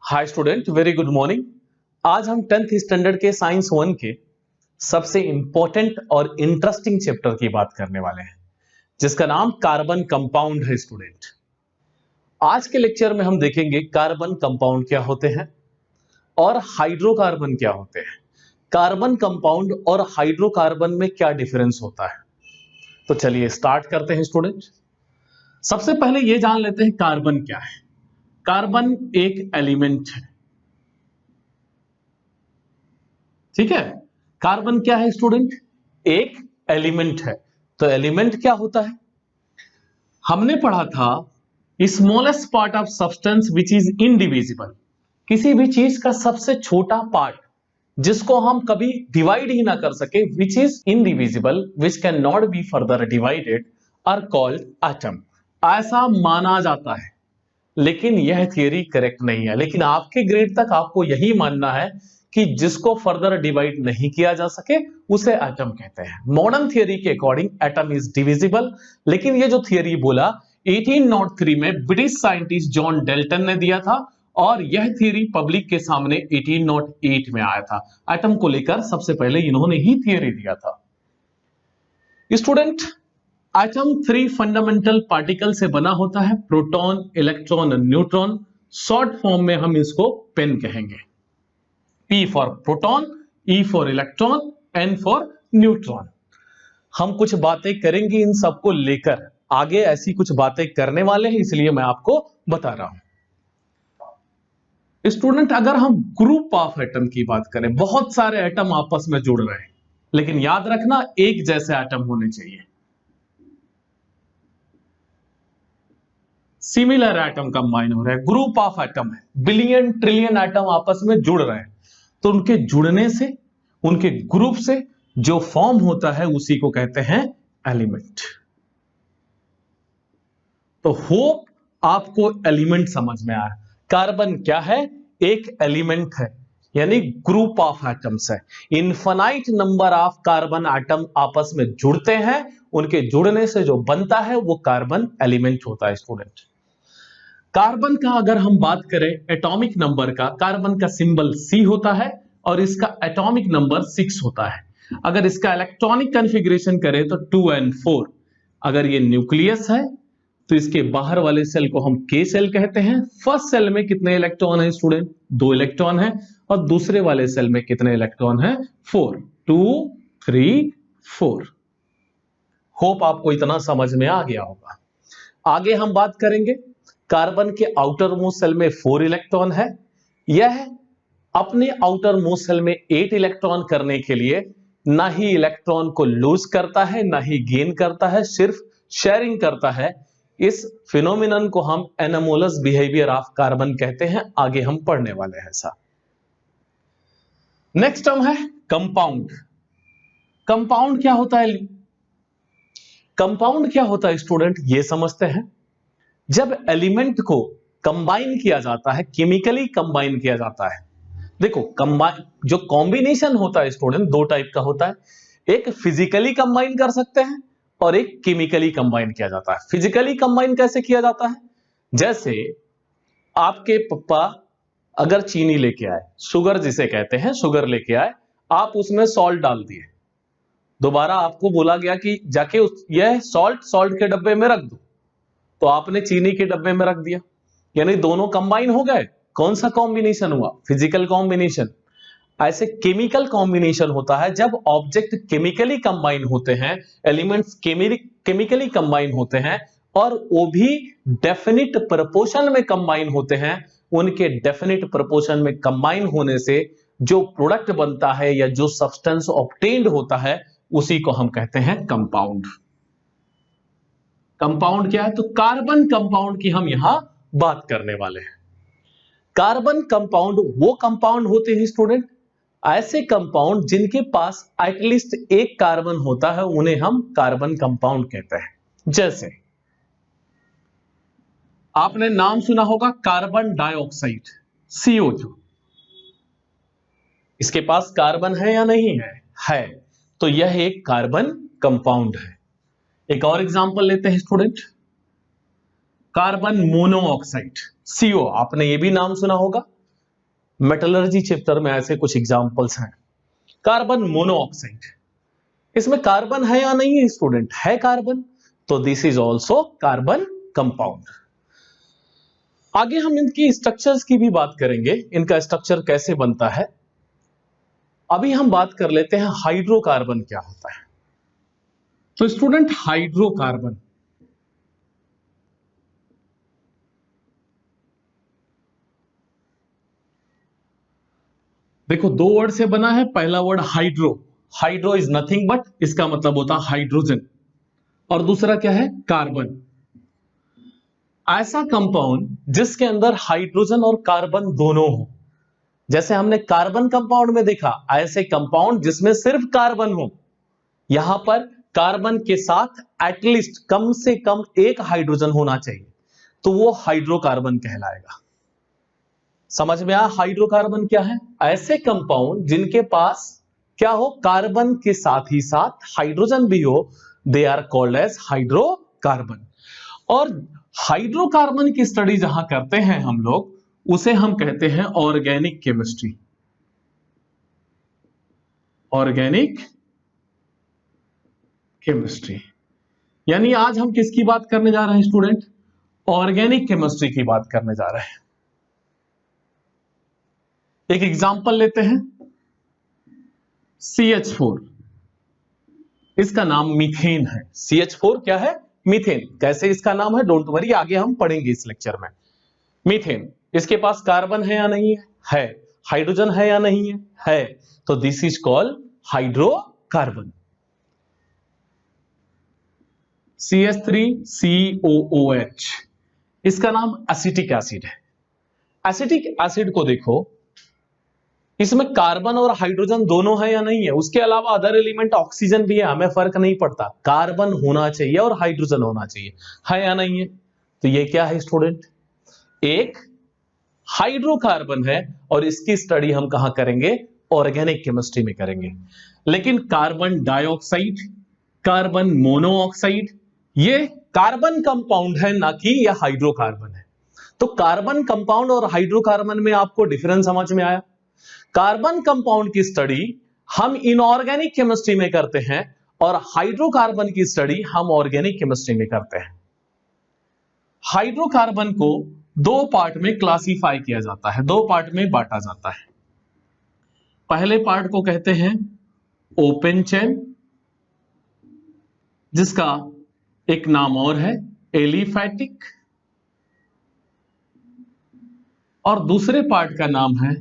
Hi student, very good morning. आज हम 10th standard के साइंस 1 के सबसे इंपॉर्टेंट और इंटरेस्टिंग चैप्टर की बात करने वाले हैं, जिसका नाम कार्बन कंपाउंड है। स्टूडेंट, आज के लेक्चर में हम देखेंगे कार्बन कंपाउंड क्या होते हैं और हाइड्रोकार्बन क्या होते हैं। कार्बन कंपाउंड और हाइड्रोकार्बन में क्या डिफरेंस होता है। तो चलिए स्टार्ट करते हैं स्टूडेंट। सबसे पहले यह जान लेते हैं कार्बन क्या है। कार्बन एक एलिमेंट है, ठीक है। कार्बन क्या है स्टूडेंट? एक एलिमेंट है। तो एलिमेंट क्या होता है? हमने पढ़ा था smallest part of substance which is indivisible. किसी भी चीज का सबसे छोटा पार्ट जिसको हम कभी डिवाइड ही ना कर सके, which is indivisible, which can not be further divided, are called atom. ऐसा माना जाता है, लेकिन यह थियरी करेक्ट नहीं है। लेकिन आपके ग्रेड तक आपको यही मानना है कि जिसको फर्दर डिवाइड नहीं किया जा सके उसे एटम कहते हैं। मॉडर्न थियरी के अकॉर्डिंग एटम इज डिविजिबल, लेकिन ये जो थियरी बोला 1803 में ब्रिटिश साइंटिस्ट जॉन डेल्टन ने दिया था, और यह थियरी पब्लिक के सामने 1808 में आया था। एटम को लेकर सबसे पहले इन्होंने ही थियरी दिया था। स्टूडेंट, एटम 3 फंडामेंटल पार्टिकल से बना होता है, प्रोटॉन, इलेक्ट्रॉन और न्यूट्रॉन। शॉर्ट फॉर्म में हम इसको पेन कहेंगे। P for proton, E for electron, N for neutron. हम कुछ बातें करेंगे इन सबको लेकर, आगे ऐसी कुछ बातें करने वाले हैं, इसलिए मैं आपको बता रहा हूं। स्टूडेंट, अगर हम ग्रुप ऑफ एटम की बात करें, बहुत सारे एटम आपस में जुड़ रहे हैं, लेकिन याद रखना एक जैसे एटम होने चाहिए। सिमिलर एटम कंबाइन हो रहा है, ग्रुप ऑफ एटम है, बिलियन ट्रिलियन एटम आपस में जुड़ रहे हैं, तो उनके जुड़ने से, उनके ग्रुप से जो फॉर्म होता है उसी को कहते हैं एलिमेंट। तो होप आपको एलिमेंट समझ में आया। कार्बन क्या है? एक एलिमेंट है, यानी ग्रुप ऑफ एटम्स है। Infinite number of carbon atom आपस में जुड़ते हैं, उनके जुड़ने से जो बनता है वो कार्बन एलिमेंट होता है। स्टूडेंट, कार्बन का अगर हम बात करें एटॉमिक नंबर का, कार्बन का सिंबल C होता है और इसका एटॉमिक नंबर 6 होता है। अगर इसका इलेक्ट्रॉनिक कॉन्फ़िगरेशन करें तो 2n4। अगर ये न्यूक्लियस है तो इसके बाहर वाले सेल को हम K सेल कहते हैं। फर्स्ट सेल में कितने इलेक्ट्रॉन है स्टूडेंट? 2 इलेक्ट्रॉन है। और दूसरे वाले सेल में कितने इलेक्ट्रॉन है? 4। 2 3 4। होप आपको इतना समझ में आ गया होगा। आगे हम बात करेंगे, कार्बन के आउटर मोस्ट सेल में 4 इलेक्ट्रॉन है। यह अपने आउटर मोस्ट सेल में 8 इलेक्ट्रॉन करने के लिए ना ही इलेक्ट्रॉन को लूज करता है, ना ही गेन करता है, सिर्फ शेयरिंग करता है। इस फिनोमिनन को हम एनोमोलस बिहेवियर ऑफ कार्बन कहते हैं। आगे हम पढ़ने वाले हैं ऐसा। नेक्स्ट टर्म है कंपाउंड। कंपाउंड क्या होता है? कंपाउंड क्या होता है स्टूडेंट, ये समझते हैं। जब एलिमेंट को कंबाइन किया जाता है, केमिकली कंबाइन किया जाता है। देखो, कंबाइन जो कॉम्बिनेशन होता है स्टूडेंट, दो टाइप का होता है। एक फिजिकली कंबाइन कर सकते हैं और एक केमिकली कंबाइन किया जाता है। फिजिकली कंबाइन कैसे किया जाता है? जैसे आपके पप्पा अगर चीनी लेके आए, शुगर जिसे कहते हैं, शुगर लेके आए, आप उसमें सॉल्ट डाल दिए, दोबारा आपको बोला गया कि जाके यह सॉल्ट के डब्बे में रख दो, तो आपने चीनी के डब्बे में रख दिया, यानी दोनों कंबाइन हो गए। कौन सा कॉम्बिनेशन हुआ? Physical combination. ऐसे केमिकल कॉम्बिनेशन होता है जब ऑब्जेक्ट केमिकली कंबाइन होते हैं, एलिमेंट्स केमिकली कंबाइन होते हैं, और वो भी डेफिनिट प्रोपोर्शन में कंबाइन होते हैं। उनके डेफिनिट प्रोपोर्शन में कंबाइन होने से जो प्रोडक्ट बनता है या जो सब्सटेंस ऑब्टेन्ड होता है, उसी को हम कहते हैं कंपाउंड। कंपाउंड क्या है? तो कार्बन कंपाउंड की हम यहां बात करने वाले हैं। कार्बन कंपाउंड वो कंपाउंड होते हैं स्टूडेंट, ऐसे कंपाउंड जिनके पास एटलीस्ट एक कार्बन होता है, उन्हें हम कार्बन कंपाउंड कहते हैं। जैसे आपने नाम सुना होगा कार्बन डाइऑक्साइड, CO2। इसके पास कार्बन है या नहीं है? है। तो यह एक कार्बन कंपाउंड है। एक और एग्जांपल लेते हैं स्टूडेंट, कार्बन मोनोऑक्साइड, CO। आपने ये भी नाम सुना होगा। मेटलर्जी चैप्टर में ऐसे कुछ एग्जांपल्स हैं। कार्बन मोनोऑक्साइड, इसमें कार्बन है या नहीं है स्टूडेंट? है कार्बन, तो this is also carbon compound. आगे हम इनकी स्ट्रक्चर्स की भी बात करेंगे, इनका स्ट्रक्चर कैसे बनता है। अभी हम बात कर लेते हैं हाइड्रोकार्बन क्या होता है। तो स्टूडेंट हाइड्रोकार्बन देखो दो वर्ड से बना है। पहला word hydro, hydro is nothing but, इसका मतलब होता है हाइड्रोजन, और दूसरा क्या है? कार्बन। ऐसा कंपाउंड जिसके अंदर हाइड्रोजन और कार्बन दोनों हो। जैसे हमने कार्बन कंपाउंड में देखा, ऐसे कंपाउंड जिसमें सिर्फ कार्बन हो, यहां पर कार्बन के साथ एटलीस्ट कम से कम एक हाइड्रोजन होना चाहिए, तो वो हाइड्रोकार्बन कहलाएगा। समझ में आया हाइड्रोकार्बन क्या है? ऐसे कंपाउंड जिनके पास क्या हो? कार्बन के साथ ही साथ हाइड्रोजन भी हो, they are called as hydrocarbon. और हाइड्रोकार्बन की स्टडी जहां करते हैं हम लोग, उसे हम कहते हैं ऑर्गेनिक केमिस्ट्री। ऑर्गेनिक केमिस्ट्री, यानी आज हम किसकी बात करने जा रहे हैं स्टूडेंट? ऑर्गेनिक केमिस्ट्री की बात करने जा रहे हैं। एक एग्जांपल लेते हैं, CH4, इसका नाम मीथेन है। CH4 क्या है? मीथेन। कैसे इसका नाम है? डोंट वरी, आगे हम पढ़ेंगे इस लेक्चर में। मीथेन, इसके पास कार्बन है या नहीं है? है। हाइड्रोजन है या नहीं है? है। तो this is called hydrocarbon. CH3COOH, इसका नाम एसिटिक एसिड है। एसिटिक एसिड को देखो, इसमें कार्बन और हाइड्रोजन दोनों है या नहीं है? उसके अलावा अदर एलिमेंट ऑक्सीजन भी है, हमें फर्क नहीं पड़ता, कार्बन होना चाहिए और हाइड्रोजन होना चाहिए। है या नहीं है? तो ये क्या है स्टूडेंट? एक हाइड्रोकार्बन है, और इसकी स्टडी हम कहां करेंगे? ऑर्गेनिक केमिस्ट्री में करेंगे। लेकिन कार्बन डाइऑक्साइड, कार्बन मोनोऑक्साइड, ये कार्बन कंपाउंड है, ना कि यह हाइड्रोकार्बन है। तो कार्बन कंपाउंड और हाइड्रोकार्बन में आपको डिफरेंस समझ में आया? कार्बन कंपाउंड की स्टडी हम इनऑर्गेनिक केमिस्ट्री में करते हैं, और हाइड्रोकार्बन की स्टडी हम ऑर्गेनिक केमिस्ट्री में करते हैं। हाइड्रोकार्बन को दो पार्ट में क्लासिफाई किया जाता है, दो पार्ट में बांटा जाता है। पहले पार्ट को कहते हैं ओपन चेन, जिसका एक नाम और है एलिफैटिक, और दूसरे पार्ट का नाम है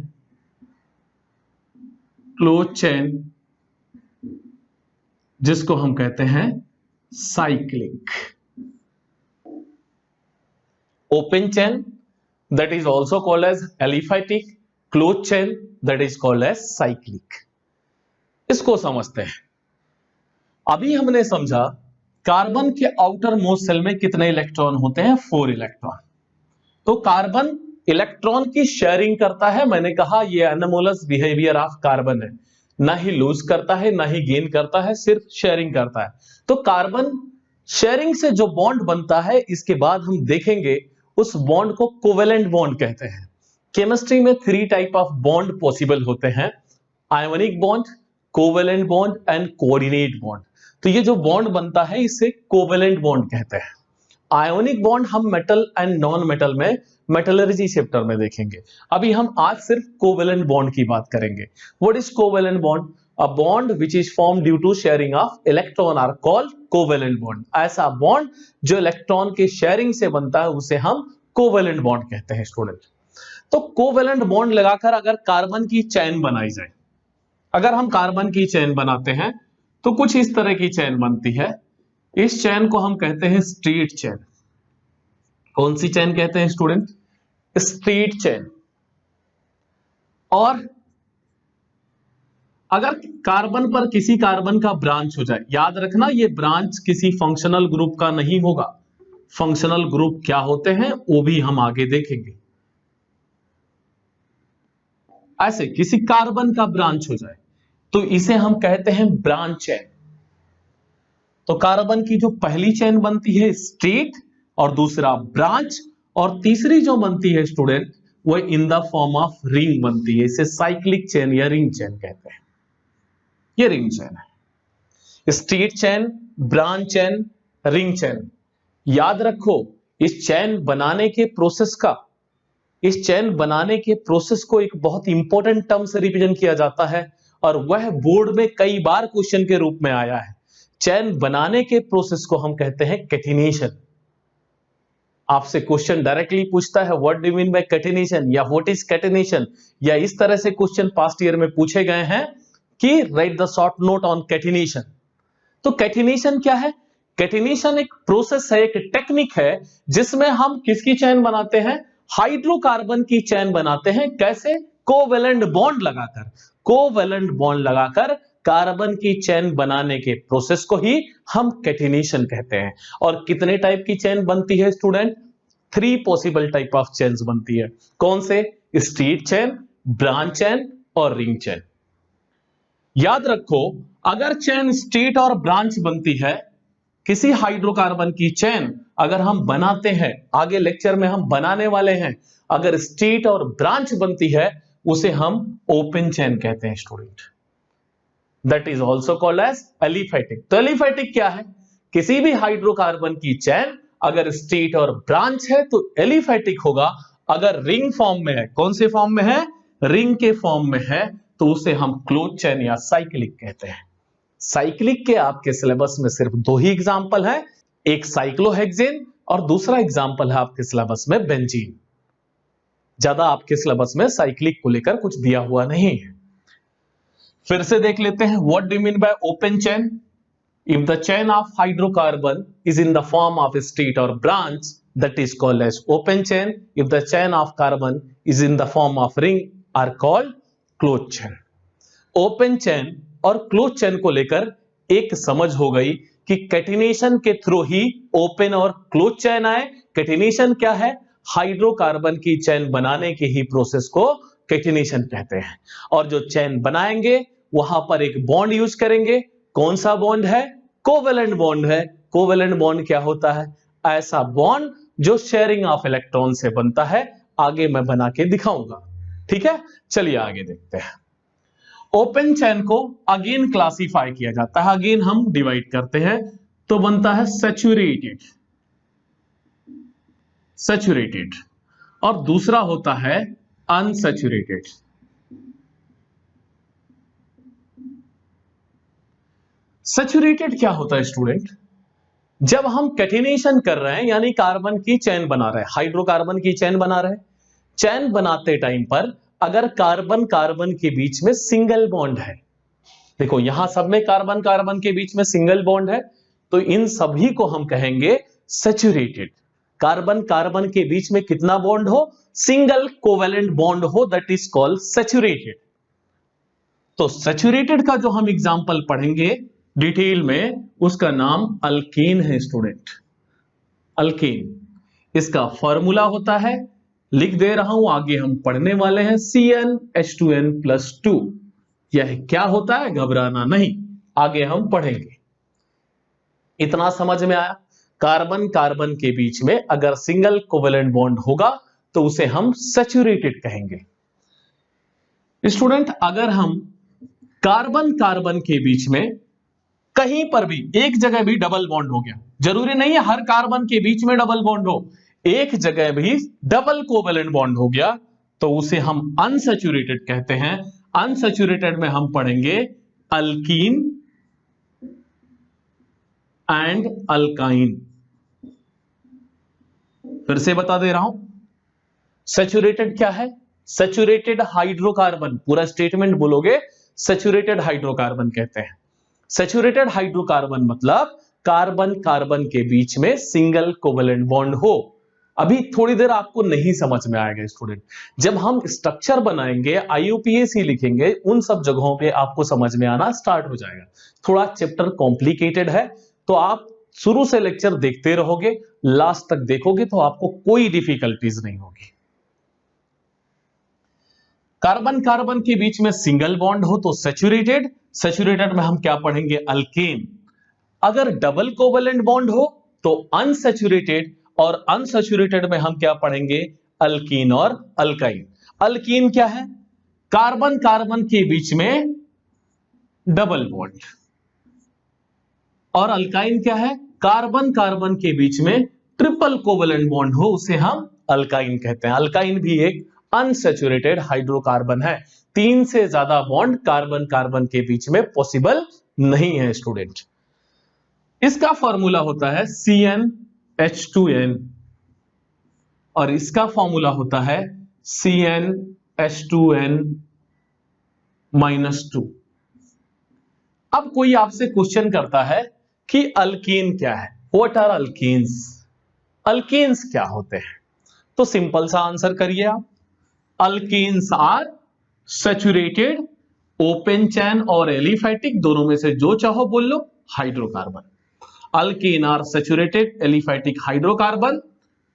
क्लोज चेन, जिसको हम कहते हैं cyclic. Open chain, that is also called as aliphatic, closed chain, that is called as cyclic। इसको समझते हैं। अभी हमने समझा कार्बन के आउटर मोस्ट शेल में कितने इलेक्ट्रॉन होते हैं? 4 इलेक्ट्रॉन। तो कार्बन इलेक्ट्रॉन की शेयरिंग करता है। मैंने कहा ये एनोमोलस बिहेवियर ऑफ कार्बन है, ना ही लूज करता है ना ही गेन करता है, सिर्फ शेयरिंग करता है। तो कार्बन शेयरिंग से जो बॉन्ड बनता है, इसके बाद हम देखेंगे उस बॉन्ड को कोवेलेंट बॉन्ड कहते हैं। केमिस्ट्री में 3 टाइप ऑफ बॉन्ड पॉसिबल होते हैं, ionic bond, covalent bond and coordinate bond. तो ये जो बॉन्ड बनता है इसे कोवेलेंट बॉन्ड कहते हैं। आयोनिक बॉन्ड हम मेटल एंड नॉन मेटल में मेटलर्जी चैप्टर में देखेंगे। अभी हम आज सिर्फ कोवेलेंट बॉन्ड की बात करेंगे। What is covalent bond? A bond which is formed due to sharing of electron are called covalent bond। ऐसा बॉन्ड जो इलेक्ट्रॉन के शेयरिंग से बनता है उसे हम कोवेलेंट बॉन्ड कहते हैं स्टूडेंट। तो कोवेलेंट बॉन्ड लगाकर अगर कार्बन की चेन बनाई जाए, अगर हम कार्बन की चेन बनाते हैं तो कुछ इस तरह की चेन बनती है। इस चेन को हम कहते हैं स्ट्रेट चेन। कौन सी चेन कहते हैं स्टूडेंट? Straight chain. और अगर कार्बन पर किसी कार्बन का ब्रांच हो जाए, याद रखना ये ब्रांच किसी फंक्शनल ग्रुप का नहीं होगा। फंक्शनल ग्रुप क्या होते हैं वो भी हम आगे देखेंगे। ऐसे किसी कार्बन का ब्रांच हो जाए तो इसे हम कहते हैं ब्रांच चेन। तो कार्बन की जो पहली चेन बनती है स्ट्रेट, और दूसरा ब्रांच, और तीसरी जो बनती है स्टूडेंट वो in the form of ring बनती है। इसे साइक्लिक चेन या रिंग चेन कहते हैं। ये रिंग चेन है। Straight chain, branch chain, ring chain. याद रखो इस चेन बनाने के प्रोसेस को एक बहुत इंपॉर्टेंट टर्म से रिप्रेजेंट किया जाता है और वह बोर्ड में कई बार क्वेश्चन के रूप में आया है। चेन बनाने के प्रोसेस को हम कहते हैं कैटिनेशन। आपसे क्वेश्चन डायरेक्टली पूछता है what do you mean by catenation या व्हाट इज कैटिनेशन, या इस तरह से क्वेश्चन पास्ट ईयर में पूछे गए हैं कि right the short note on catenation. तो कैटिनेशन क्या है? कैटिनेशन एक प्रोसेस है, एक टेक्निक है जिसमें हम किसकी चेन बनाते हैं? हाइड्रोकार्बन की चेन बनाते हैं। कैसे? कोवेलेंट बॉन्ड लगाकर। कोवेलेंट बॉन्ड लगाकर कार्बन की चेन बनाने के प्रोसेस को ही हम कैटिनेशन कहते हैं। और कितने टाइप की चेन बनती है student? 3 possible type of chains बनती है। कौन से? स्ट्रेट चेन, ब्रांच चेन और रिंग चेन। याद रखो अगर चेन स्ट्रेट और ब्रांच बनती है, किसी हाइड्रोकार्बन की चेन अगर हम बनाते हैं, आगे लेक्चर में हम बनाने वाले हैं, अगर स्ट्रेट और ब्रांच बनती है उसे हम ओपन चेन कहते हैं student. That is also called as aliphatic. तो एलिफैटिक क्या है? किसी भी हाइड्रोकार्बन की चेन अगर स्ट्रेट और ब्रांच है तो एलिफैटिक होगा। अगर रिंग फॉर्म में है, कौन से फॉर्म में है? रिंग के फॉर्म में है, तो उसे हम क्लोज चेन या साइक्लिक कहते हैं। साइक्लिक के आपके सिलेबस में सिर्फ 2 ही एग्जाम्पल है, एक साइक्लोहेक्सेन और दूसरा एग्जाम्पल है आपके सिलेबस में बेंजीन। ज्यादा आपके सिलेबस में साइक्लिक को लेकर कुछ दिया हुआ नहीं है। फिर से देख लेते हैं what do you mean by open chain. If the chain of hydrocarbon is in the form of straight और branch that is called as open chain. If the chain of carbon is in the form of ring are called closed chain. Open chain और close chain को लेकर एक समझ हो गई कि catenation के थ्रू ही ओपन और क्लोज चेन आए। कैटिनेशन क्या है? हाइड्रोकार्बन की चेन बनाने के ही प्रोसेस को कैटिनेशन कहते हैं। और जो चेन बनाएंगे वहां पर एक बॉन्ड यूज करेंगे। कौन सा बॉन्ड है? कोवेलेंट बॉन्ड है। कोवेलेंट बॉन्ड क्या होता है? ऐसा बॉन्ड जो शेयरिंग ऑफ इलेक्ट्रॉन से बनता है। आगे मैं बना के दिखाऊंगा। ठीक है, चलिए आगे देखते हैं। ओपन चेन को अगेन क्लासिफाई किया जाता है, अगेन हम डिवाइड करते हैं तो बनता है सैचुरेटेड, सैचुरेटेड, और दूसरा होता है अनसैचुरेटेड। सैचुरेटेड क्या होता है स्टूडेंट? जब हम कैटिनेशन कर रहे हैं यानी कार्बन की चेन बना रहे हैं, हाइड्रोकार्बन की चेन बना रहे हैं, चेन बनाते टाइम पर अगर कार्बन कार्बन के बीच में सिंगल बॉन्ड है, देखो यहां सब में कार्बन कार्बन के बीच में सिंगल बॉन्ड है, तो इन सभी को हम कहेंगे सैचुरेटेड। कार्बन कार्बन के बीच में कितना बॉन्ड हो? सिंगल कोवेलेंट बॉन्ड हो, दैट इज कॉल्ड सैचुरेटेड। तो सैचुरेटेड का जो हम एग्जांपल पढ़ेंगे डिटेल में, उसका नाम अल्केन है स्टूडेंट। अल्केन इसका फॉर्मूला होता है, लिख दे रहा हूं, आगे हम पढ़ने वाले हैं, CnH2n+2। यह क्या होता है? घबराना नहीं, आगे हम पढ़ेंगे। इतना समझ में आया? कार्बन कार्बन के बीच में अगर सिंगल कोवेलेंट बॉन्ड होगा तो उसे हम सैचुरेटेड कहेंगे। स्टूडेंट अगर हम कार्बन कार्बन के बीच में कहीं पर भी एक जगह भी डबल बॉन्ड हो गया, जरूरी नहीं है हर कार्बन के बीच में डबल बॉन्ड हो, एक जगह भी डबल कोवेलेंट बॉन्ड हो गया तो उसे हम अनसैचुरेटेड कहते हैं। अनसैचुरेटेड में हम पढ़ेंगे अल्कीन एंड अल्काइन। फिर से बता दे रहा हूं, सैचुरेटेड क्या है? सैचुरेटेड हाइड्रोकार्बन, पूरा स्टेटमेंट बोलोगे, सैचुरेटेड हाइड्रोकार्बन कहते हैं। सैचुरेटेड हाइड्रोकार्बन मतलब कार्बन कार्बन के बीच में सिंगल कोवेलेंट बॉन्ड हो। अभी थोड़ी देर आपको नहीं समझ में आएगा स्टूडेंट, जब हम स्ट्रक्चर बनाएंगे, IUPAC लिखेंगे, उन सब जगहों पे आपको समझ में आना स्टार्ट हो जाएगा। थोड़ा चैप्टर कॉम्प्लिकेटेड है, तो आप शुरू से लेक्चर देखते रहोगे, लास्ट तक देखोगे तो आपको कोई डिफिकल्टीज नहीं होगी। कार्बन कार्बन के बीच में सिंगल बॉन्ड हो तो सैचुरेटेड। सैचुरेटेड में हम क्या पढ़ेंगे? अल्केन। अगर डबल कोवेलेंट बॉन्ड हो तो अनसैचुरेटेड, और अनसैचुरेटेड में हम क्या पढ़ेंगे? अल्कीन और अल्काइन। अल्कीन क्या है? कार्बन कार्बन के बीच में डबल बॉन्ड। और अल्काइन क्या है? कार्बन कार्बन के बीच में ट्रिपल कोवेलेंट बॉन्ड हो, उसे हम अल्काइन कहते हैं। अल्काइन भी एक अनसैचुरेटेड हाइड्रोकार्बन है। 3 से ज्यादा बॉन्ड कार्बन कार्बन के बीच में पॉसिबल नहीं है स्टूडेंट। इसका फॉर्मूला होता है CnH2n और इसका फॉर्मूला होता है CnH2n -2। अब कोई आपसे क्वेश्चन करता है कि अल्कीन क्या है? What are alkenes? अल्कीन्स क्या होते हैं? तो सिंपल सा आंसर करिए आप। Alkanes are saturated, open chain और एलिफैटिक, दोनों में से जो चाहो बोल लो, hydrocarbon. Alkane are saturated aliphatic hydrocarbon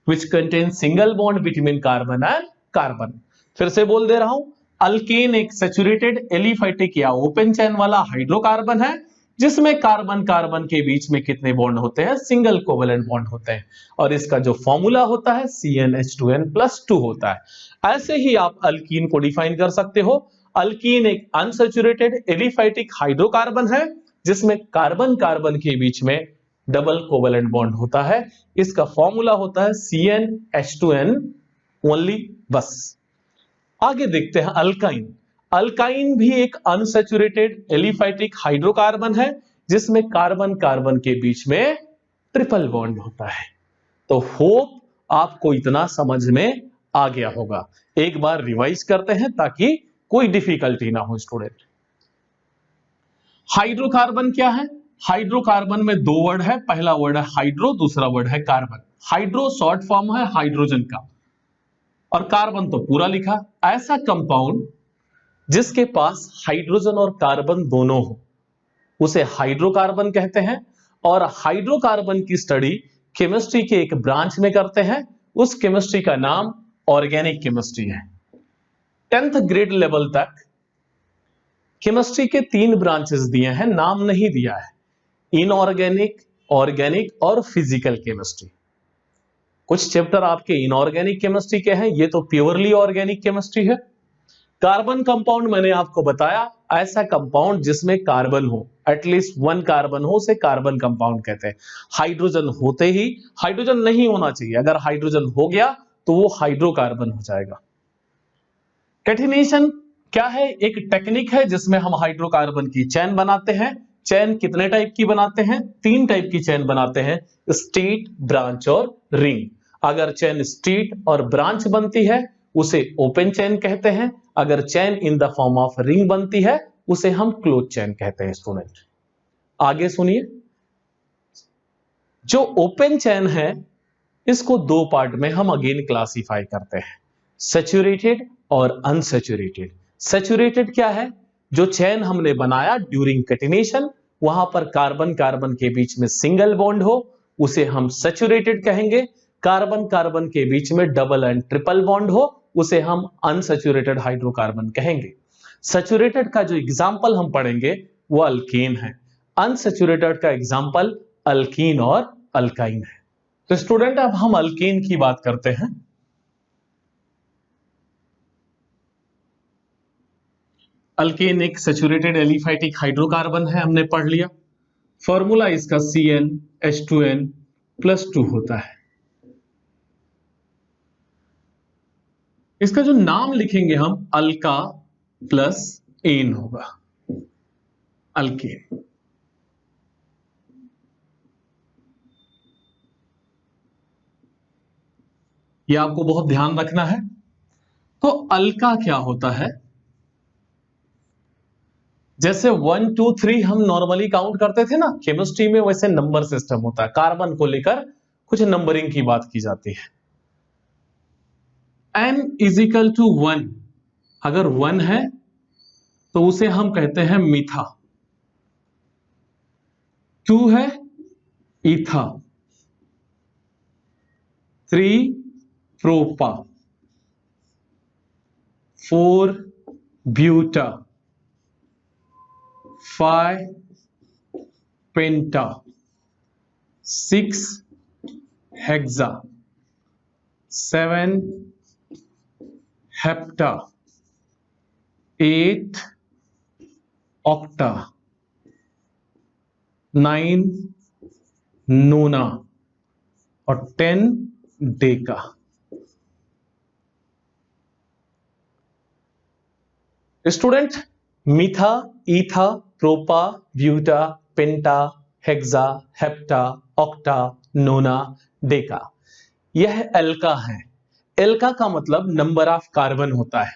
which contains single bond between carbon and carbon। फिर से बोल दे रहा हूं, अल्कीन एक सैचुरेटेड एलिफैटिक या ओपन चैन वाला हाइड्रोकार्बन है जिसमें कार्बन कार्बन के बीच में कितने बॉन्ड होते हैं? सिंगल कोवेलेंट बॉन्ड होते हैं। और इसका जो फॉर्मूला होता है CnH2n+2 होता है। ऐसे ही आप अल्कीन को डिफाइन कर सकते हो। अल्कीन एक अनसैचुरेटेड एलिफैटिक हाइड्रोकार्बन है जिसमें कार्बन कार्बन के बीच में डबल कोवेलेंट बॉन्ड होता है। इसका फॉर्मूला होता है CnH2n ओनली, बस। आगे देखते हैं अल्काइन। अल्काइन भी एक अनसैचुरेटेड एलिफैटिक हाइड्रोकार्बन है जिसमें कार्बन कार्बन के बीच में ट्रिपल बॉन्ड होता है। तो होप आपको इतना समझ में आ गया होगा। एक बार रिवाइज करते हैं ताकि कोई डिफिकल्टी ना हो स्टूडेंट। हाइड्रोकार्बन क्या है? हाइड्रोकार्बन में 2 वर्ड है। पहला वर्ड है हाइड्रो, दूसरा वर्ड है कार्बन। हाइड्रो शॉर्ट फॉर्म है हाइड्रोजन का और कार्बन तो पूरा लिखा। ऐसा कंपाउंड जिसके पास हाइड्रोजन और कार्बन दोनों हो उसे हाइड्रोकार्बन कहते हैं। और हाइड्रोकार्बन की स्टडी केमिस्ट्री के एक ब्रांच में करते हैं। उस केमिस्ट्री का नाम ऑर्गेनिक केमिस्ट्री है। 10th ग्रेड लेवल तक केमिस्ट्री के 3 ब्रांचेस दिए हैं, नाम नहीं दिया है। इनऑर्गेनिक, ऑर्गेनिक और फिजिकल केमिस्ट्री। कुछ चैप्टर आपके इनऑर्गेनिक केमिस्ट्री के हैं, ये तो प्योरली ऑर्गेनिक केमिस्ट्री है। कार्बन कंपाउंड मैंने आपको बताया, ऐसा कंपाउंड जिसमें कार्बन हो, एटलीस्ट 1 कार्बन हो, उसे कार्बन कंपाउंड कहते हैं। हाइड्रोजन होते ही, हाइड्रोजन नहीं होना चाहिए, अगर हाइड्रोजन हो गया तो वो हाइड्रोकार्बन हो जाएगा। कैटिनेशन क्या है? एक टेक्निक है जिसमें हम हाइड्रोकार्बन की चेन बनाते हैं। चेन कितने टाइप की बनाते हैं? 3 टाइप की चेन बनाते हैं, स्ट्रेट, ब्रांच और रिंग। अगर चेन स्ट्रेट और ब्रांच बनती है उसे ओपन चेन कहते हैं। अगर chain in the form of ring बनती है उसे हम क्लोज चेन कहते हैं स्टूडेंट। आगे सुनिए, जो ओपन चेन है इसको 2 पार्ट में हम अगेन क्लासिफाई करते हैं, सैचुरेटेड और अनसैचुरेटेड। सैचुरेटेड क्या है? जो चेन हमने बनाया ड्यूरिंग कैटिनेशन, वहां पर कार्बन कार्बन के बीच में सिंगल बॉन्ड हो, उसे हम सैचुरेटेड कहेंगे। कार्बन कार्बन के बीच में डबल एंड ट्रिपल बॉन्ड हो, उसे हम अनसैचुरेटेड हाइड्रोकार्बन कहेंगे। सैचुरेटेड का जो एग्जांपल हम पढ़ेंगे वो अल्कीन है। अनसैचुरेटेड का एग्जांपल अल्कीन और अल्काइन है। तो स्टूडेंट अब हम अल्कीन की बात करते हैं। अल्केन एक सैचुरेटेड एलिफैटिक हाइड्रोकार्बन है, हमने पढ़ लिया। फॉर्मूला इसका CnH2n+2 होता है। इसका जो नाम लिखेंगे हम अल्का प्लस एन होगा, अल्केन। ये आपको बहुत ध्यान रखना है। तो अल्का क्या होता है? जैसे 1 2 3 हम नॉर्मली काउंट करते थे ना केमिस्ट्री में, वैसे नंबर सिस्टम होता है। कार्बन को लेकर कुछ नंबरिंग की बात की जाती है। n = 1, अगर 1 है तो उसे हम कहते हैं मीथा। 2 है ईथा, 3 प्रोपा, 4 ब्यूटा, 5 पेंटा, 6 हेक्सा, 7 हेप्टा, 8 ऑक्टा, 9 नोना और 10 डेका। स्टूडेंट, मीथा, ईथा, प्रोपा, ब्यूटा, पेंटा, हेक्सा, हेप्टा, ऑक्टा, नोना, डेका, यह एल्का है। एल्का का मतलब नंबर ऑफ कार्बन होता है।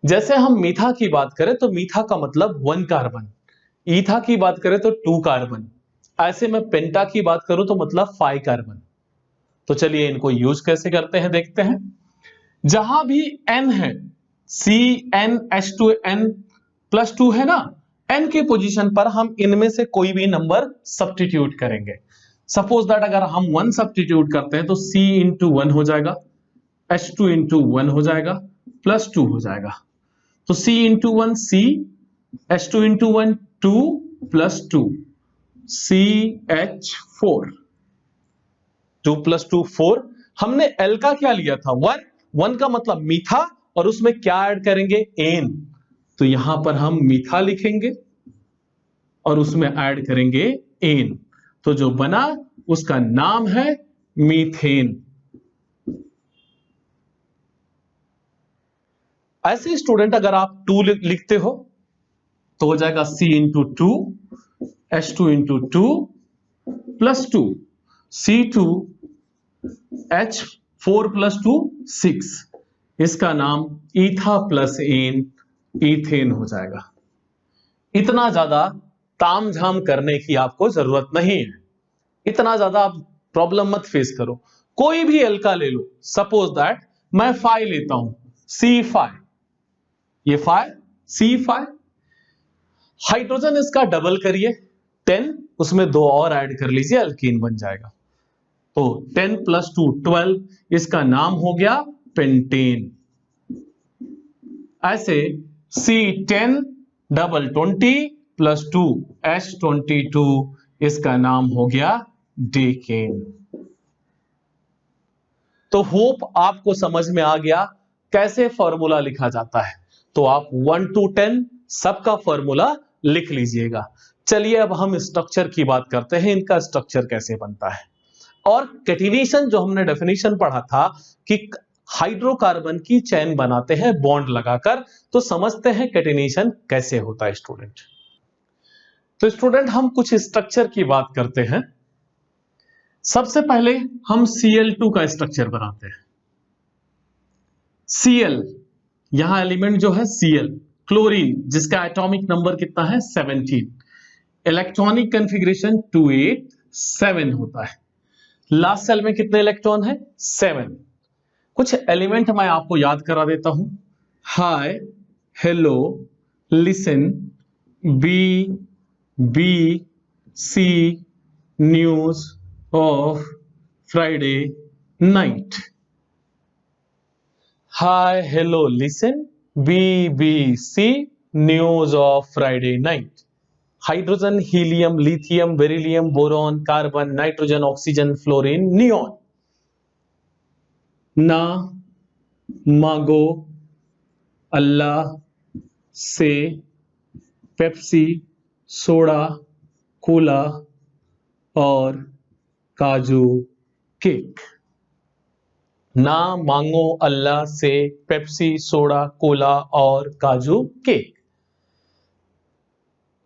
जैसे हम मीथा की बात करें तो मीथा का मतलब 1 कार्बन, ईथा की बात करें तो 2 कार्बन, ऐसे में पेंटा की बात करूं तो मतलब 5 कार्बन। तो चलिए इनको यूज कैसे करते हैं देखते हैं। जहां भी n है, CnH2n प्लस 2 है ना, n के पोजीशन पर हम इनमें से कोई भी नंबर सब्स्टिट्यूट करेंगे। सपोज दैट अगर हम 1 सब्स्टिट्यूट करते हैं तो C इंटू 1 हो जाएगा, H2 इंटू 1 हो जाएगा, प्लस 2 हो जाएगा। तो C into 1 C, H2 into 1 2 plus 2 CH4, 2 plus 2 4। हमने L का क्या लिया था 1, 1 का मतलब मीठा, और उसमें क्या ऐड करेंगे एन, तो यहां पर हम मीठा लिखेंगे और उसमें ऐड करेंगे एन, तो जो बना उसका नाम है मीथेन। ऐसे स्टूडेंट अगर आप 2 लिखते हो तो हो जाएगा C into 2, H2 into 2 plus 2 C2 H4 plus 2 6, इसका नाम ईथा प्लस एन, ईथेन हो जाएगा। इतना ज्यादा तामझाम करने की आपको जरूरत नहीं है, इतना ज्यादा आप प्रॉब्लम मत फेस करो। कोई भी एल्का ले लो, सपोज दैट मैं 5 लेता हूं, C5, ये 5 C5, हाइड्रोजन इसका डबल करिए 10, उसमें 2 और ऐड कर लीजिए, अल्कीन बन जाएगा। तो 10 प्लस 2 12, इसका नाम हो गया पेंटेन। ऐसे C10 डबल 20 प्लस 2 H22, इसका नाम हो गया डेकेन। तो होप आपको समझ में आ गया कैसे फॉर्मूला लिखा जाता है। तो आप 1 to 10 सबका फॉर्मूला लिख लीजिएगा। चलिए अब हम स्ट्रक्चर की बात करते हैं, इनका स्ट्रक्चर कैसे बनता है। और कैटिनेशन जो हमने डेफिनेशन पढ़ा था कि हाइड्रोकार्बन की चेन बनाते हैं बॉन्ड लगाकर, तो समझते हैं कैटिनेशन कैसे होता है स्टूडेंट। तो स्टूडेंट हम कुछ स्ट्रक्चर की बात करते हैं। सबसे पहले हम Cl2 का स्ट्रक्चर बनाते हैं। Cl, यहां एलिमेंट जो है Cl, क्लोरीन जिसका एटॉमिक नंबर कितना है 17, इलेक्ट्रॉनिक कॉन्फ़िगरेशन 287 होता है। लास्ट सेल में कितने इलेक्ट्रॉन है 7। कुछ एलिमेंट मैं आपको याद करा देता हूं। Hi, hello, listen, B, C, news of Friday night. Hi, hello, listen, BBC, news of Friday night. Hydrogen, helium, lithium, beryllium, boron, carbon, nitrogen, oxygen, fluorine, neon. ना, मांगो, अल्लाह, से, पेप्सी, सोडा, कोला और काजू केक। ना, मांगो, अल्लाह, से, Pepsi, soda, Cola और काजू cake.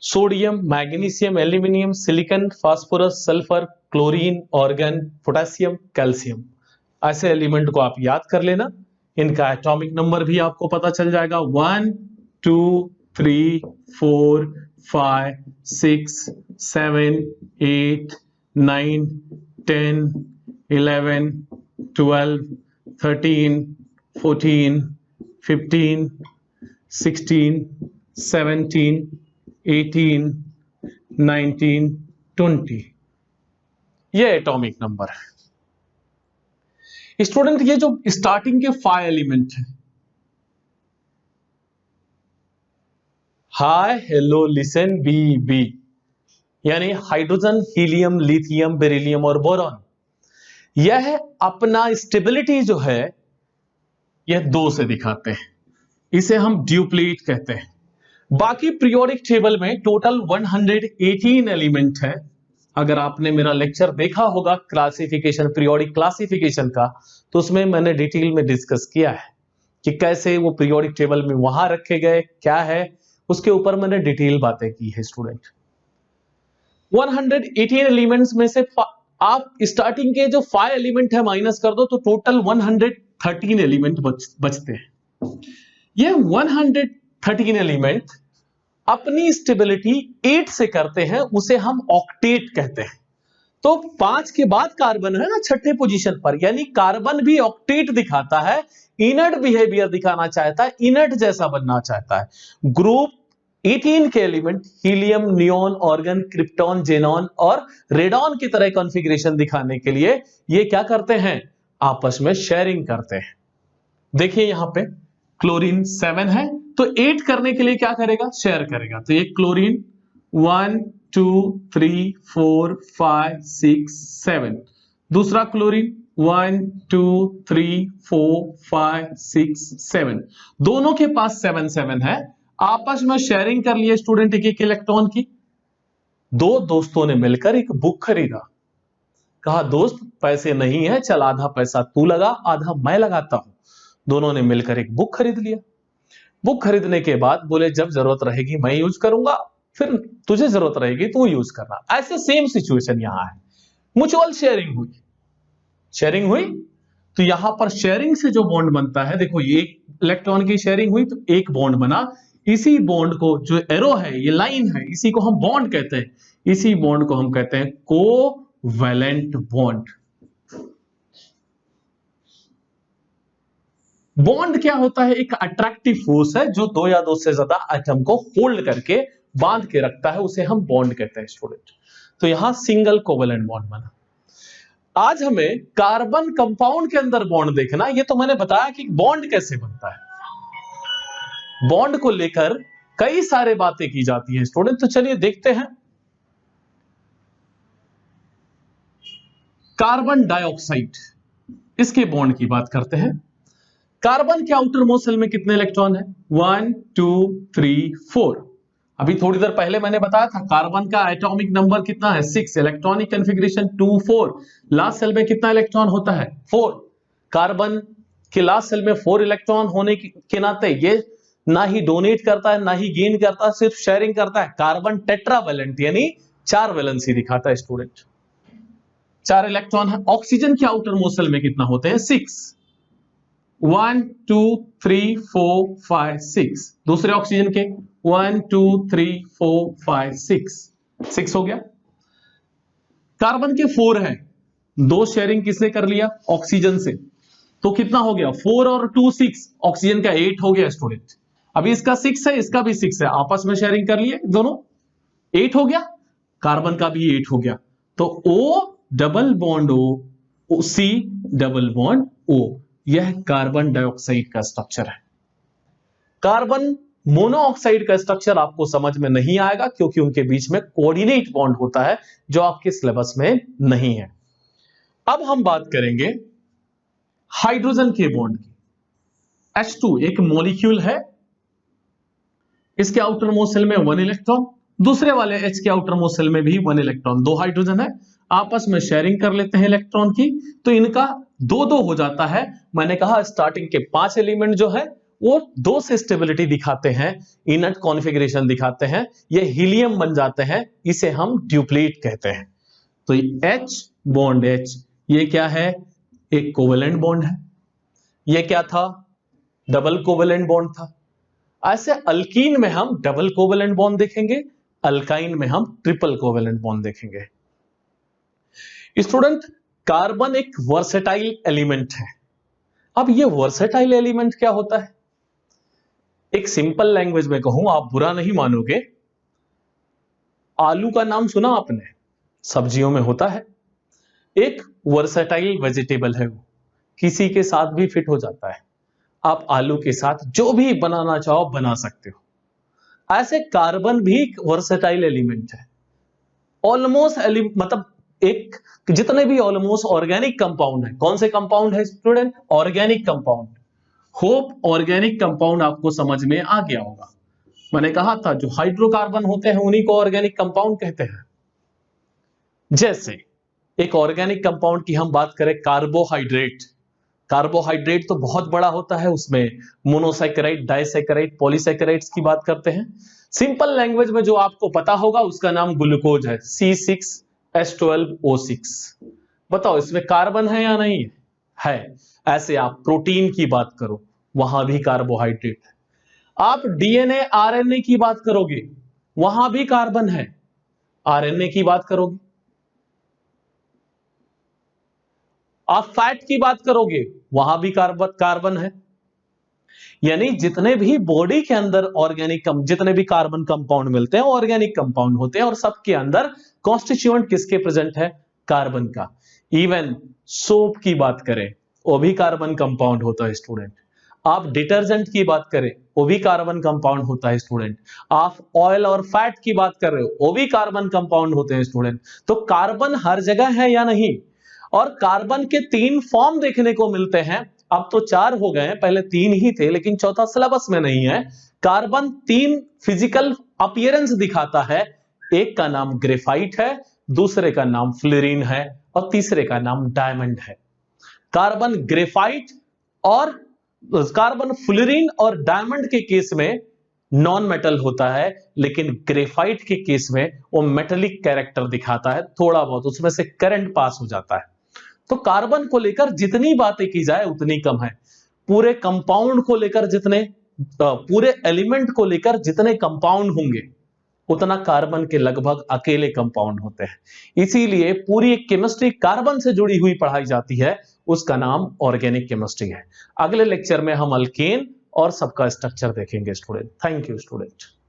Sodium, magnesium, aluminium, silicon, phosphorus, sulphur, chlorine, organ, potassium, calcium. ऐसे एलिमेंट को आप याद कर लेना, इनका एटॉमिक नंबर भी आपको पता चल जाएगा। 1 2 3 4 5 6 7 8 9 10 11 12 13 14 15 16 17 18 19 20, ये एटॉमिक नंबर है। स्टूडेंट ये जो स्टार्टिंग के 5 एलिमेंट हैं, हाय, हेलो, लिसन, बी, यानी हाइड्रोजन, हीलियम, लिथियम, बेरिलियम और बोरॉन, यह अपना स्टेबिलिटी जो है ये 2 से दिखाते हैं, इसे हम ड्यूप्लीट कहते हैं। बाकी पीरियोडिक टेबल में टोटल 118 एलिमेंट है। अगर आपने मेरा लेक्चर देखा होगा क्लासिफिकेशन, पीरियोडिक क्लासिफिकेशन का, तो उसमें मैंने डिटेल में डिस्कस किया है कि कैसे वो पीरियोडिक टेबल में वहां रखे गए, क्या है, उसके ऊपर मैंने डिटेल बातें की है स्टूडेंट। 118 एलिमेंट्स में से आप स्टार्टिंग के जो 5 एलिमेंट है माइनस कर दो तो टोटल 113 एलिमेंट बचते हैं। ये 113 एलिमेंट अपनी स्टेबिलिटी 8 से करते हैं, उसे हम ऑक्टेट कहते हैं। तो 5 के बाद कार्बन है ना छठे पोजीशन पर, यानी कार्बन भी ऑक्टेट दिखाता है, इनर्ट बिहेवियर दिखाना चाहता है, इनर्ट जैसा बनना चाहता है। ग्रुप 18 के element helium, neon, organ, krypton, xenon और रेडॉन की तरह कॉन्फ़िगरेशन दिखाने के लिए ये क्या करते हैं, आपस में शेयरिंग करते हैं। देखिए यहां पे क्लोरीन 7 है, तो 8 करने के लिए क्या करेगा, शेयर करेगा। तो ये क्लोरीन 1 2 3 4 5 6 7, दूसरा क्लोरीन 1 2 3 4 5 6 7, दोनों के पास 7 7 है, आपस में शेयरिंग कर लिए स्टूडेंट एक एक इलेक्ट्रॉन की। दो दोस्तों ने मिलकर एक बुक खरीदा, कहा दोस्त पैसे नहीं है, चल आधा पैसा तू लगा, आधा मैं लगाता हूं। दोनों ने मिलकर एक बुक खरीद लिया। बुक खरीदने के बाद बोले जब जरूरत रहेगी मैं यूज करूंगा, फिर तुझे जरूरत रहेगी तू यूज करना। ऐसे सेम सिचुएशन यहां है, म्यूचुअल शेयरिंग हुई। शेयरिंग हुई तो यहां पर शेयरिंग से जो बॉन्ड बनता है, देखो ये इलेक्ट्रॉन की शेयरिंग हुई तो एक बॉन्ड बना। इसी बॉन्ड को, जो एरो है, ये लाइन है, इसी को हम बॉन्ड कहते हैं। इसी बॉन्ड को हम कहते हैं कोवैलेंट बॉन्ड। बॉन्ड क्या होता है, एक अट्रैक्टिव फोर्स है जो दो या दो से ज्यादा एटम को होल्ड करके बांध के रखता है, उसे हम बॉन्ड कहते हैं स्टूडेंट। तो यहां सिंगल कोवैलेंट बॉन्ड बना। आज हमें कार्बन कंपाउंड के अंदर बॉन्ड देखना। ये तो मैंने बताया कि बॉन्ड कैसे बनता है, बॉन्ड को लेकर कई सारे बातें की जाती हैं स्टूडेंट। तो चलिए देखते हैं। कार्बन डाइऑक्साइड, इसके बॉन्ड की बात करते हैं। कार्बन के आउटर मोस्ट शेल में कितने इलेक्ट्रॉन है, 1 2 3 4। अभी थोड़ी देर पहले मैंने बताया था कार्बन का एटॉमिक नंबर कितना है, 6, इलेक्ट्रॉनिक कॉन्फ़िगरेशन 2 4। लास्ट सेल में कितना इलेक्ट्रॉन होता है, 4। कार्बन के लास्ट सेल में 4 इलेक्ट्रॉन होने के नाते ये ना ही डोनेट करता है ना ही गेन करता है, सिर्फ शेयरिंग करता है। कार्बन टेट्रावैलेंट यानी 4 वैलेंसी दिखाता है स्टूडेंट, 4 इलेक्ट्रॉन है। ऑक्सीजन के आउटर मोस्ट शेल में कितना होते हैं, 6, 1 2 3 4 5 6। दूसरे ऑक्सीजन के 1 2 3 4 5 6 हो गया। कार्बन के 4 है, 2 शेयरिंग किसने कर लिया, ऑक्सीजन से, तो कितना हो गया, 4 और 2 6, ऑक्सीजन का 8 हो गया स्टूडेंट। अभी इसका 6 है, इसका भी 6 है, आपस में शेयरिंग कर लिए दोनों, 8 हो गया। कार्बन का भी 8 हो गया। तो O double bond O, C double bond O, यह कार्बन डाइऑक्साइड का स्ट्रक्चर है। कार्बन मोनोऑक्साइड का स्ट्रक्चर आपको समझ में नहीं आएगा क्योंकि उनके बीच में कोऑर्डिनेट बॉन्ड होता है जो आपके सिलेबस में नहीं है। अब हम बात करेंगे हाइड्रोजन के बॉन्ड की। H2 एक मॉलिक्यूल है, इसके आउटर मोस्ट शेल में 1 इलेक्ट्रॉन, दूसरे वाले H के आउटर मोस्ट शेल में भी 1 इलेक्ट्रॉन, 2 हाइड्रोजन है, आपस में शेयरिंग कर लेते हैं इलेक्ट्रॉन की, तो इनका 2-2 हो जाता है। मैंने कहा स्टार्टिंग के 5 एलिमेंट जो है वो 2 से स्टेबिलिटी दिखाते हैं, इनर्ट कॉन्फ़िगरेशन दिखाते हैं, ये हीलियम बन जाते हैं, इसे हम ड्यूप्लीट कहते हैं। तो H बॉन्ड H, ये क्या है, एक कोवैलेंट बॉन्ड है। ये क्या था, डबल कोवैलेंट बॉन्ड था। ऐसे अल्कीन में हम डबल कोवैलेंट बॉन्ड देखेंगे, अल्काइन में हम ट्रिपल कोवैलेंट बॉन्ड देखेंगे। स्टूडेंट, कार्बन एक वर्सेटाइल एलिमेंट है। अब ये वर्सेटाइल एलिमेंट क्या होता है, एक सिंपल लैंग्वेज में कहूं, आप बुरा नहीं मानोगे, आलू का नाम सुना आपने, सब्जियों में होता है, एक वर्सेटाइल वेजिटेबल है, वो किसी के साथ भी फिट हो जाता है। आप आलू के साथ जो भी बनाना चाहो बना सकते हो। ऐसे कार्बन भी एक वर्सेटाइल एलिमेंट है। ऑलमोस्ट मतलब एक जितने भी ऑलमोस्ट ऑर्गेनिक कंपाउंड है, कौन से कंपाउंड है student, organic compound, hope organic compound आपको समझ में आ गया होगा। मैंने कहा था जो हाइड्रोकार्बन होते हैं उन्हीं को ऑर्गेनिक कंपाउंड कहते हैं। जैसे एक ऑर्गेनिक कंपाउंड की हम बात करें, कार्बोहाइड्रेट। कार्बोहाइड्रेट तो बहुत बड़ा होता है, उसमें मोनोसैकेराइड, डाइसैकेराइड, पॉलीसैकेराइड्स की बात करते हैं। सिंपल लैंग्वेज में जो आपको पता होगा उसका नाम ग्लूकोज है, C6H12O6। बताओ इसमें कार्बन है या नहीं है? ऐसे आप प्रोटीन की बात करो, वहां भी कार्बोहाइड्रेट है। आप डीएनए आरएनए की बात करोगे, वहां भी कार्बन है। आरएनए की बात करोगे, आप फैट की बात करोगे, वहां भी कार्बन है। यानी जितने भी बॉडी के अंदर जितने भी कार्बन कंपाउंड मिलते हैं ऑर्गेनिक कंपाउंड होते हैं, और सबके अंदर कॉन्स्टिट्यूएंट किसके प्रेजेंट है? कार्बन का। इवन सोप की बात करें, वो भी कार्बन कंपाउंड होता है स्टूडेंट। आप डिटर्जेंट की बात करें, वो भी कार्बन कंपाउंड होता है स्टूडेंट। आप ऑयल और फैट की बात कर रहे हो, वो भी कार्बन कंपाउंड होते हैं स्टूडेंट। तो कार्बन हर जगह है या नहीं? और कार्बन के 3 फॉर्म देखने को मिलते हैं। अब तो 4 हो गए हैं, पहले 3 ही थे, लेकिन चौथा सिलेबस में नहीं है। कार्बन 3 फिजिकल अपीयरेंस दिखाता है। एक का नाम ग्रेफाइट है, दूसरे का नाम फ्लोरीन है, और तीसरे का नाम डायमंड है। कार्बन ग्रेफाइट और कार्बन फ्लोरीन और डायमंड के केस में नॉन मेटल होता है, लेकिन ग्रेफाइट के केस में वो मेटेलिक कैरेक्टर दिखाता है, थोड़ा बहुत उसमें से करंट पास हो जाता है। तो कार्बन को लेकर जितनी बातें की जाए उतनी कम है। पूरे कंपाउंड को लेकर पूरे एलिमेंट को लेकर जितने कंपाउंड होंगे उतना कार्बन के लगभग अकेले कंपाउंड होते हैं। इसीलिए पूरी केमिस्ट्री कार्बन से जुड़ी हुई पढ़ाई जाती है, उसका नाम ऑर्गेनिक केमिस्ट्री है। अगले लेक्चर में हम अल्केन और सबका स्ट्रक्चर देखेंगे स्टूडेंट। Thank you student.